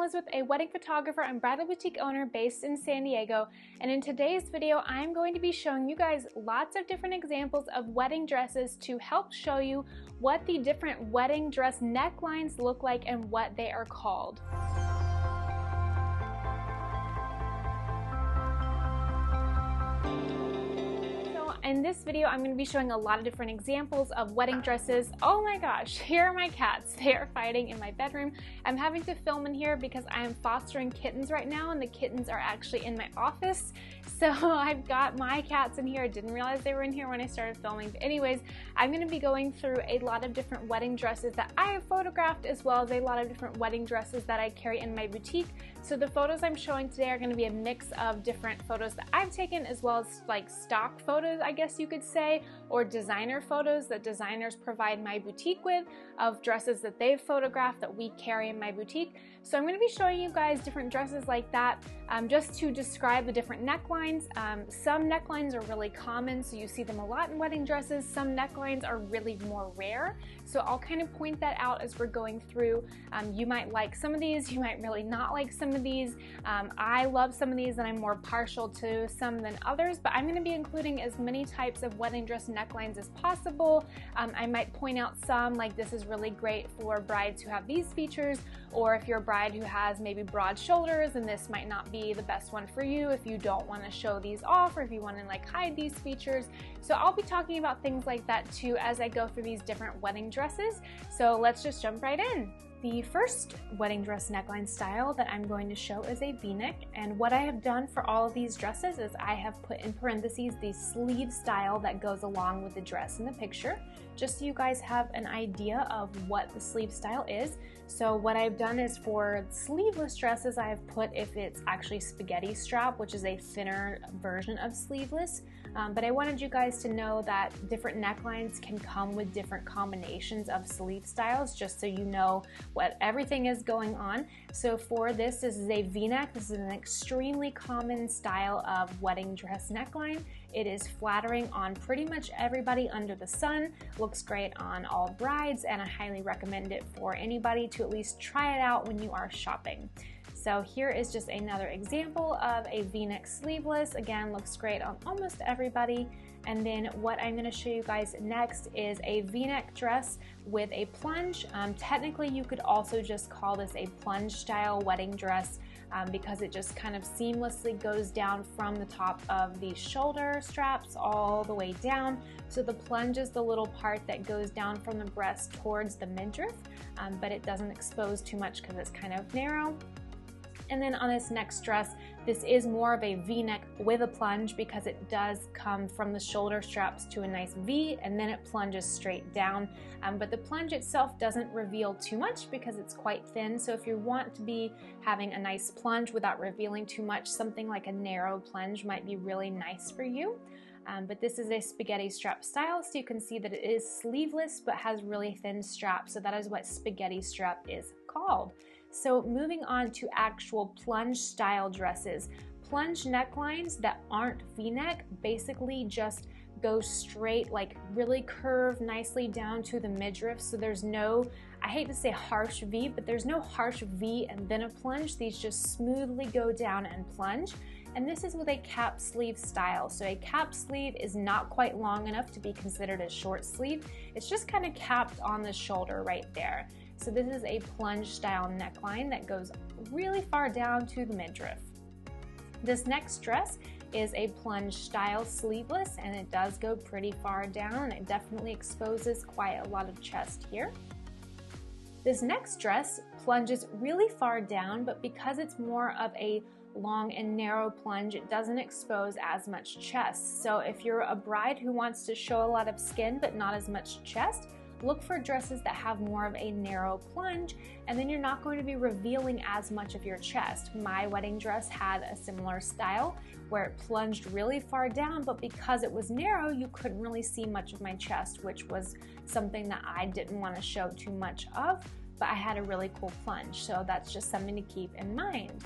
Elizabeth, a wedding photographer and bridal boutique owner based in San Diego, and in today's video I'm going to be showing you guys lots of different examples of wedding dresses to help show you what the different wedding dress necklines look like and what they are called. In this video, I'm going to be showing a lot of different examples of wedding dresses. Oh my gosh, here are my cats. They are fighting in my bedroom. I'm having to film in here because I am fostering kittens right now, and the kittens are actually in my office. So I've got my cats in here. I didn't realize they were in here when I started filming. But anyways, I'm going to be going through a lot of different wedding dresses that I have photographed, as well as a lot of different wedding dresses that I carry in my boutique. So the photos I'm showing today are going to be a mix of different photos that I've taken, as well as like stock photos, I guess you could say, or designer photos that designers provide my boutique with of dresses that they've photographed that we carry in my boutique. So I'm going to be showing you guys different dresses like that just to describe the different necklines. Some necklines are really common, so you see them a lot in wedding dresses. Some necklines are really more rare, so I'll kind of point that out as we're going through. You might like some of these, you might really not like some of these. I love some of these and I'm more partial to some than others, but I'm going to be including as many types of wedding dress necklines as possible. I might point out some, like this is really great for brides who have these features, or if you're a bride who has maybe broad shoulders, and this might not be the best one for you if you don't want to show these off, or if you want to like hide these features. So I'll be talking about things like that too as I go through these different wedding dresses. So let's just jump right in. The first wedding dress neckline style that I'm going to show is a V-neck, and what I have done for all of these dresses is I have put in parentheses the sleeve style that goes along with the dress in the picture, just so you guys have an idea of what the sleeve style is. So what I've done is for sleeveless dresses, I have put if it's actually spaghetti strap, which is a thinner version of sleeveless. But I wanted you guys to know that different necklines can come with different combinations of sleeve styles, just so you know what everything is going on. So for this is a V-neck. This is an extremely common style of wedding dress neckline. It is flattering on pretty much everybody under the sun, looks great on all brides, and I highly recommend it for anybody to at least try it out when you are shopping. So here is just another example of a V-neck sleeveless. Again, looks great on almost everybody. And then what I'm going to show you guys next is a V-neck dress with a plunge. Technically, you could also just call this a plunge style wedding dress because it just kind of seamlessly goes down from the top of the shoulder straps all the way down. So the plunge is the little part that goes down from the breast towards the midriff, but it doesn't expose too much because it's kind of narrow. And then on this next dress, this is more of a V-neck with a plunge because it does come from the shoulder straps to a nice V, and then it plunges straight down. But the plunge itself doesn't reveal too much because it's quite thin. So if you want to be having a nice plunge without revealing too much, something like a narrow plunge might be really nice for you. But this is a spaghetti strap style, so you can see that it is sleeveless but has really thin straps. So that is what spaghetti strap is called. So moving on to actual plunge style dresses. Plunge necklines that aren't V-neck basically just go straight, like really curve nicely down to the midriff. So there's no, I hate to say harsh V, but there's no harsh V and then a plunge. These just smoothly go down and plunge. And this is with a cap sleeve style. So a cap sleeve is not quite long enough to be considered a short sleeve. It's just kind of capped on the shoulder right there. So this is a plunge style neckline that goes really far down to the midriff. This next dress is a plunge style sleeveless, and it does go pretty far down, and it definitely exposes quite a lot of chest here. This next dress plunges really far down, but because it's more of a long and narrow plunge, it doesn't expose as much chest. So if you're a bride who wants to show a lot of skin but not as much chest, look for dresses that have more of a narrow plunge, and then you're not going to be revealing as much of your chest. My wedding dress had a similar style where it plunged really far down, but because it was narrow, you couldn't really see much of my chest, which was something that I didn't want to show too much of, but I had a really cool plunge, so that's just something to keep in mind.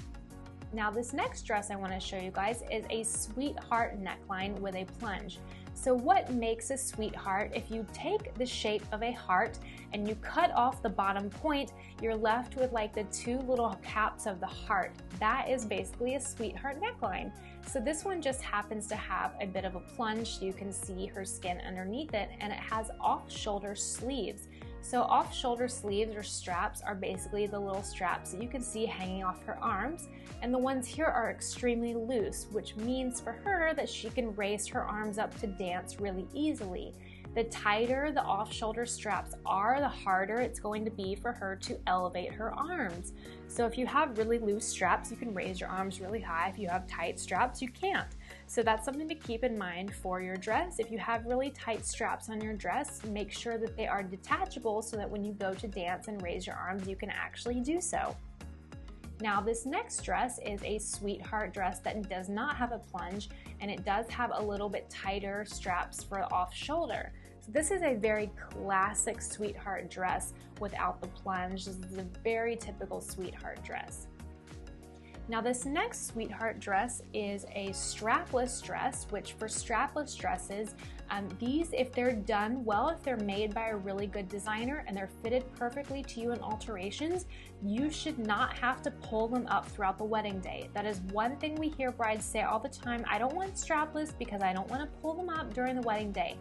Now this next dress I want to show you guys is a sweetheart neckline with a plunge. So what makes a sweetheart? If you take the shape of a heart and you cut off the bottom point, you're left with like the two little caps of the heart. That is basically a sweetheart neckline. So this one just happens to have a bit of a plunge so you can see her skin underneath it, and it has off-shoulder sleeves. So off-shoulder sleeves or straps are basically the little straps that you can see hanging off her arms, and the ones here are extremely loose, which means for her that she can raise her arms up to dance really easily. The tighter the off-shoulder straps are, the harder it's going to be for her to elevate her arms. So if you have really loose straps, you can raise your arms really high. If you have tight straps, you can't. So that's something to keep in mind for your dress. If you have really tight straps on your dress, make sure that they are detachable so that when you go to dance and raise your arms, you can actually do so. Now this next dress is a sweetheart dress that does not have a plunge, and it does have a little bit tighter straps for off shoulder. So this is a very classic sweetheart dress without the plunge. This is a very typical sweetheart dress. Now this next sweetheart dress is a strapless dress, which for strapless dresses, these, if they're done well, if they're made by a really good designer and they're fitted perfectly to you in alterations, you should not have to pull them up throughout the wedding day. That is one thing we hear brides say all the time: I don't want strapless because I don't want to pull them up during the wedding day.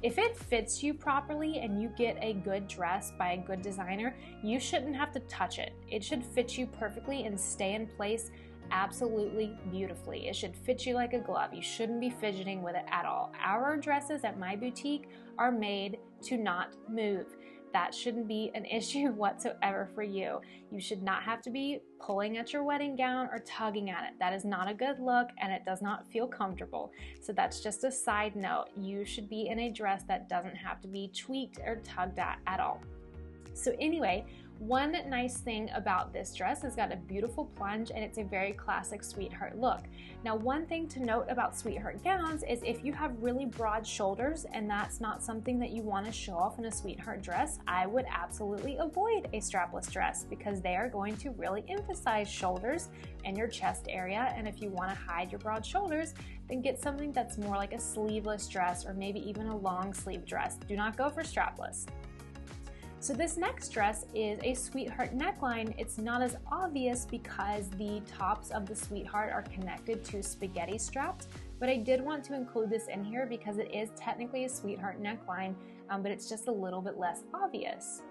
If it fits you properly and you get a good dress by a good designer, you shouldn't have to touch it. It should fit you perfectly and stay in place absolutely beautifully. It should fit you like a glove. You shouldn't be fidgeting with it at all. Our dresses at my boutique are made to not move. That shouldn't be an issue whatsoever for you. You should not have to be pulling at your wedding gown or tugging at it. That is not a good look and it does not feel comfortable. So that's just a side note. You should be in a dress that doesn't have to be tweaked or tugged at all. So anyway, one nice thing about this dress is got a beautiful plunge and it's a very classic sweetheart look. Now one thing to note about sweetheart gowns is if you have really broad shoulders and that's not something that you want to show off in a sweetheart dress, I would absolutely avoid a strapless dress because they are going to really emphasize shoulders and your chest area, and if you want to hide your broad shoulders, then get something that's more like a sleeveless dress or maybe even a long sleeve dress. Do not go for strapless. So this next dress is a sweetheart neckline. It's not as obvious because the tops of the sweetheart are connected to spaghetti straps, but I did want to include this in here because it is technically a sweetheart neckline, but it's just a little bit less obvious.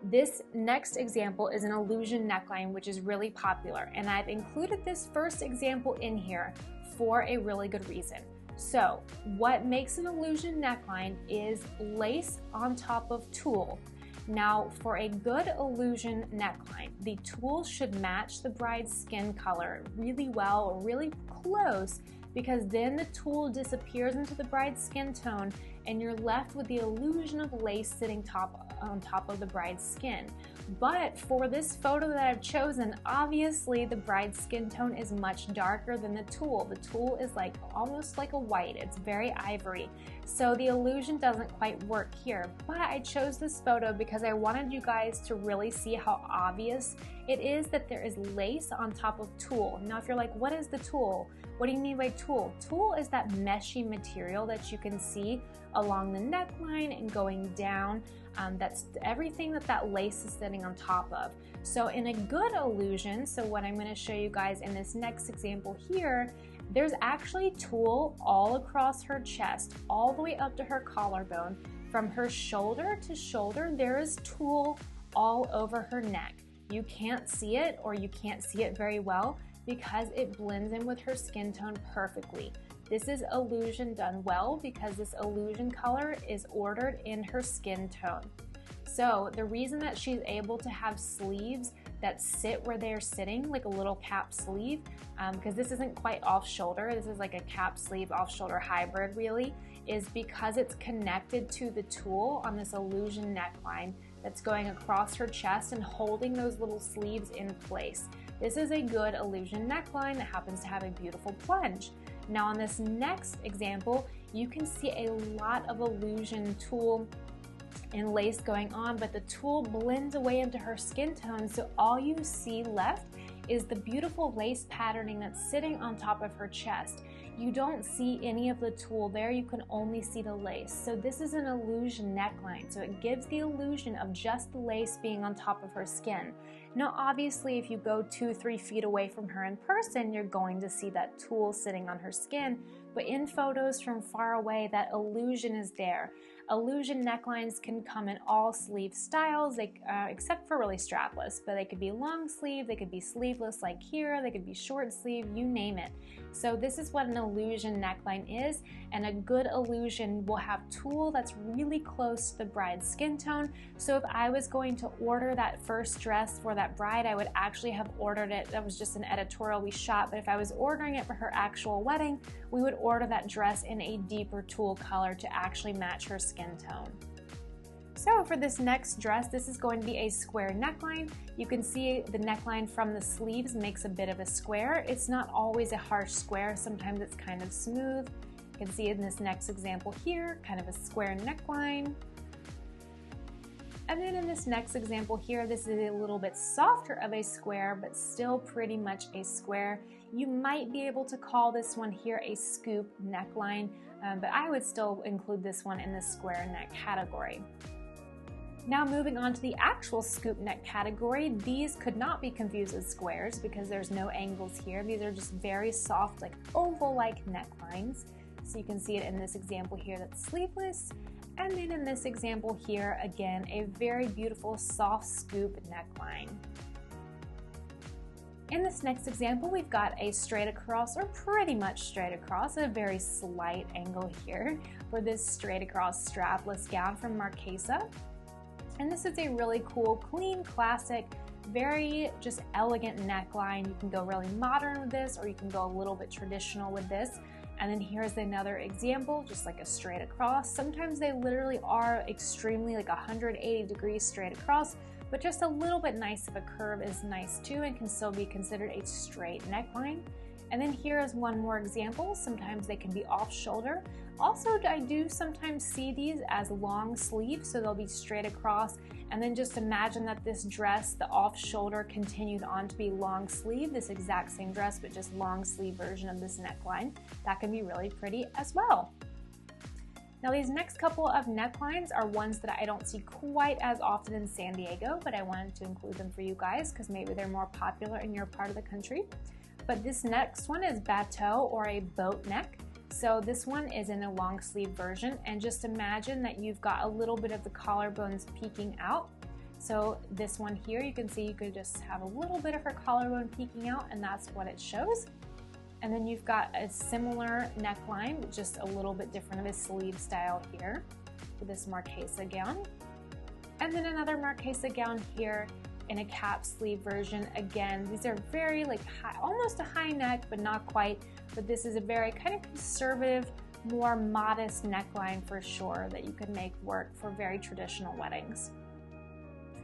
This next example is an illusion neckline, which is really popular, and I've included this first example in here for a really good reason. So what makes an illusion neckline is lace on top of tulle. Now, for a good illusion neckline, the tulle should match the bride's skin color really well, or really close, because then the tulle disappears into the bride's skin tone and you're left with the illusion of lace sitting on top of the bride's skin. But for this photo that I've chosen, obviously the bride's skin tone is much darker than the tulle. The tulle is like almost like a white. It's very ivory. So the illusion doesn't quite work here. But I chose this photo because I wanted you guys to really see how obvious it is that there is lace on top of tulle. Now if you're like, what is the tulle? What do you mean by tulle? Tulle is that meshy material that you can see along the neckline and going down. That's everything that lace is sitting on top of. So in a good illusion, so what I'm going to show you guys in this next example here, there's actually tulle all across her chest, all the way up to her collarbone. From her shoulder to shoulder, there is tulle all over her neck. You can't see it, or you can't see it very well because it blends in with her skin tone perfectly. This is illusion done well because this illusion color is ordered in her skin tone. So the reason that she's able to have sleeves that sit where they're sitting, like a little cap sleeve, because this isn't quite off shoulder, this is like a cap sleeve off shoulder hybrid really, is because it's connected to the tulle on this illusion neckline that's going across her chest and holding those little sleeves in place. This is a good illusion neckline that happens to have a beautiful plunge. Now on this next example, you can see a lot of illusion tulle and lace going on, but the tulle blends away into her skin tone, so all you see left is the beautiful lace patterning that's sitting on top of her chest. You don't see any of the tulle there, you can only see the lace. So this is an illusion neckline, so it gives the illusion of just the lace being on top of her skin. Now obviously if you go 2-3 feet away from her in person, you're going to see that tulle sitting on her skin, but in photos from far away, that illusion is there. Illusion necklines can come in all sleeve styles, except for really strapless, but they could be long sleeve, they could be sleeveless like here, they could be short sleeve, you name it. So this is what an illusion neckline is, and a good illusion will have tulle that's really close to the bride's skin tone. So if I was going to order that first dress for that bride, I would actually have ordered it, that was just an editorial we shot, but if I was ordering it for her actual wedding, we would order that dress in a deeper tulle color to actually match her skin tone. So for this next dress, this is going to be a square neckline. You can see the neckline from the sleeves makes a bit of a square. It's not always a harsh square, sometimes it's kind of smooth. You can see in this next example here, kind of a square neckline. And then in this next example here, this is a little bit softer of a square, but still pretty much a square. You might be able to call this one here a scoop neckline, but I would still include this one in the square neck category. Now moving on to the actual scoop neck category, these could not be confused as squares because there's no angles here. These are just very soft, like oval-like necklines. So you can see it in this example here that's sleeveless. And then in this example here, again, a very beautiful soft scoop neckline. In this next example, we've got a straight across, or pretty much straight across, a very slight angle here for this straight across strapless gown from Marquesa. And this is a really cool, clean, classic, very just elegant neckline. You can go really modern with this, or you can go a little bit traditional with this. And then here's another example, just like a straight across. Sometimes they literally are extremely like 180 degrees straight across, but just a little bit nice of a curve is nice too and can still be considered a straight neckline. And then here is one more example. Sometimes they can be off shoulder. Also, I do sometimes see these as long sleeve, so they'll be straight across. And then just imagine that this dress, the off shoulder, continued on to be long sleeve, this exact same dress, but just long sleeve version of this neckline. That can be really pretty as well. Now these next couple of necklines are ones that I don't see quite as often in San Diego, but I wanted to include them for you guys because maybe they're more popular in your part of the country. But this next one is Bateau, or a boat neck. So this one is in a long sleeve version, and just imagine that you've got a little bit of the collarbones peeking out. So this one here, you can see you could just have a little bit of her collarbone peeking out, and that's what it shows. And then you've got a similar neckline, just a little bit different of a sleeve style here for this Marquesa gown. And then another Marquesa gown here in a cap sleeve version. Again, these are very like high, almost a high neck, but not quite. But this is a very kind of conservative, more modest neckline for sure that you could make work for very traditional weddings.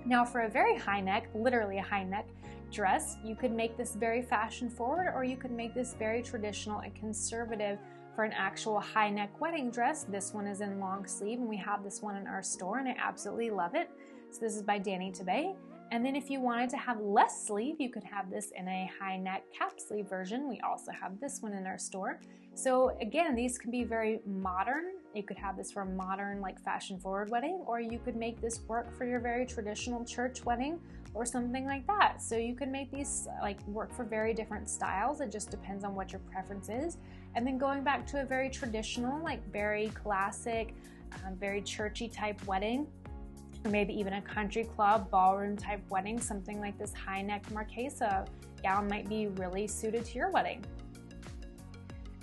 Now for a very high neck, literally a high neck dress, you could make this very fashion forward, or you could make this very traditional and conservative for an actual high neck wedding dress. This one is in long sleeve, and we have this one in our store, and I absolutely love it. So this is by Danny Tabay. And then if you wanted to have less sleeve, you could have this in a high neck cap sleeve version. We also have this one in our store. So again, these can be very modern. You could have this for a modern, like fashion forward wedding, or you could make this work for your very traditional church wedding or something like that. So you can make these like work for very different styles. It just depends on what your preference is. And then going back to a very traditional, like very classic, very churchy type wedding, or maybe even a country club ballroom type wedding, something like this high neck Marquesa gown might be really suited to your wedding.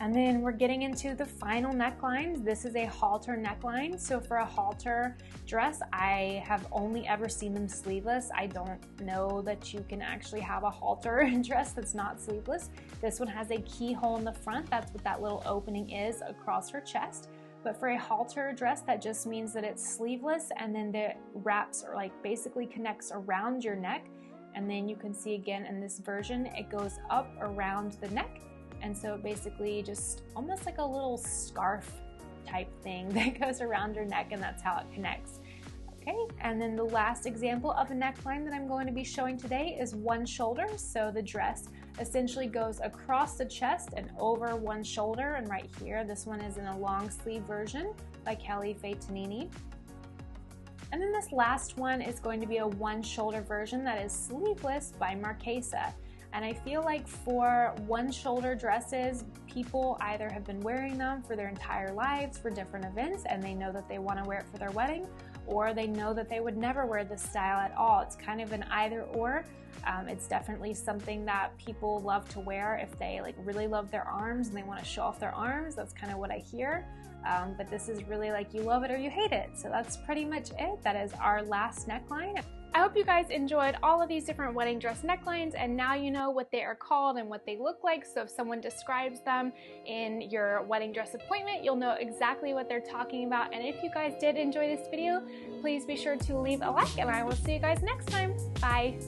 And then we're getting into the final necklines. This is a halter neckline. So for a halter dress, I have only ever seen them sleeveless. I don't know that you can actually have a halter dress that's not sleeveless. This one has a keyhole in the front. That's what that little opening is across her chest. But for a halter dress, that just means that it's sleeveless, and then the wraps or like basically connects around your neck. And then you can see again in this version, it goes up around the neck. And so basically just almost like a little scarf type thing that goes around your neck, and that's how it connects. Okay, and then the last example of a neckline that I'm going to be showing today is one shoulder. So the dress essentially goes across the chest and over one shoulder, and right here, this one is in a long sleeve version by Kelly Faye Tonini. And then this last one is going to be a one shoulder version that is sleeveless by Marquesa. And I feel like for one shoulder dresses, people either have been wearing them for their entire lives for different events and they know that they want to wear it for their wedding, or they know that they would never wear this style at all. It's kind of an either or. It's definitely something that people love to wear if they like really love their arms and they want to show off their arms. That's kind of what I hear. But this is really like you love it or you hate it. So that's pretty much it. That is our last neckline. I hope you guys enjoyed all of these different wedding dress necklines, and now you know what they are called and what they look like. So if someone describes them in your wedding dress appointment, you'll know exactly what they're talking about. And if you guys did enjoy this video, please be sure to leave a like, and I will see you guys next time. Bye!